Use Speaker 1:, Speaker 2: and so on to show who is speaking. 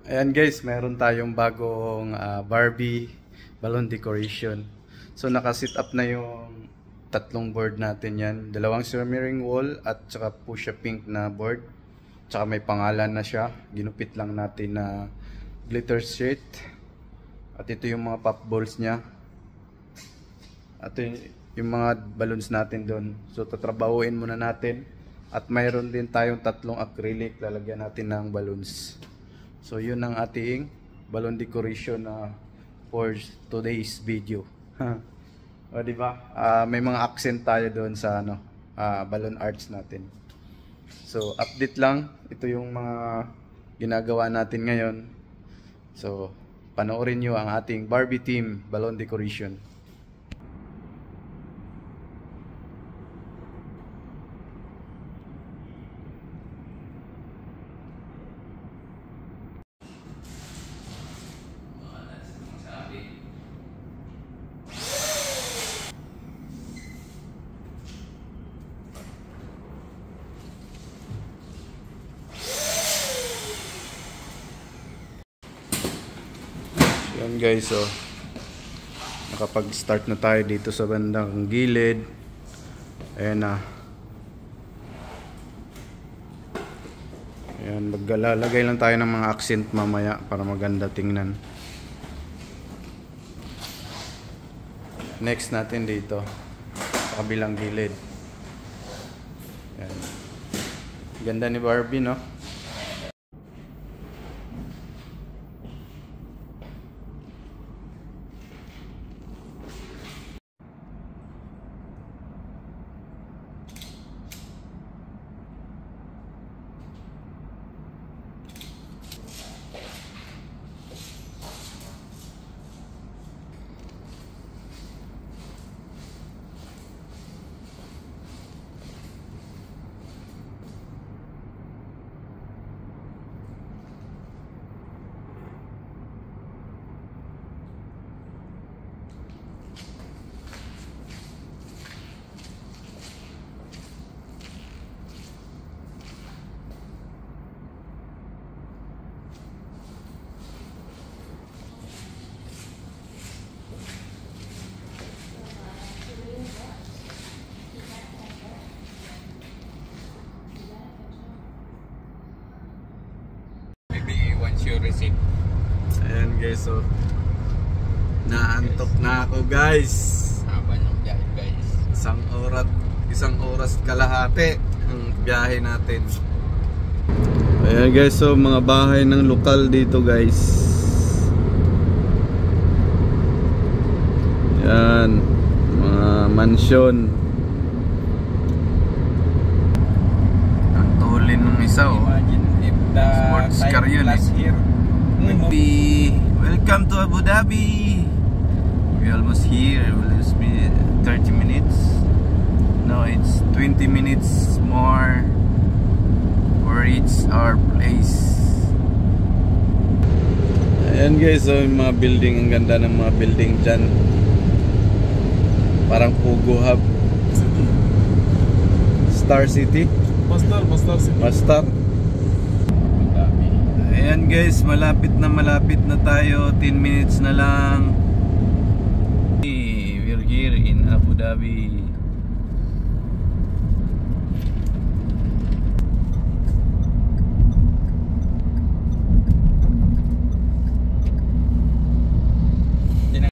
Speaker 1: Ayan guys, meron tayong bagong Barbie balloon decoration. So naka-set up na yung tatlong board natin yan. Dalawang shimmering wall at saka fuchsia pink na board. Tsaka may pangalan na siya. Ginupit lang natin na glitter sheet. At ito yung mga pop balls niya. At yung mga balloons natin doon. So tatrabahuin muna natin. At mayroon din tayong tatlong acrylic. Lalagyan natin ng balloons. So yun ang ating balloon decoration for today's video. O diba? May mga accent tayo doon sa balloon arts natin. So update lang, ito yung mga ginagawa natin ngayon. So panoorin nyo ang ating Barbie team balloon decoration. Yan guys, so nakapag-start na tayo dito sa bandang gilid. Ayan na. Ayan, maglalagay lang tayo ng mga accent mamaya para maganda tingnan. Next natin dito sa kabilang gilid. Ayan. Ganda ni Barbie, no?
Speaker 2: Receipt.
Speaker 1: Ayan guys, so naantok na ako guys.
Speaker 2: Haba ng biyahe guys.
Speaker 1: Isang oras kalahati ang biyahe natin. Ayan guys, so mga bahay ng lokal dito guys. Ayan, mga mansyon. Ang tulin ng isa oh. Sports car yun eh. Welcome to Abu Dhabi. We're almost here. It will just be 30 minutes. No, it's 20 minutes more or reach our place. Ayan guys, so yung mga building, ang ganda ng mga building dyan. Parang Pugo Hub. Star City.
Speaker 3: Mastar City.
Speaker 1: Mastar. Ayan guys, malapit na tayo. 10 minutes na lang. We're here in Abu Dhabi.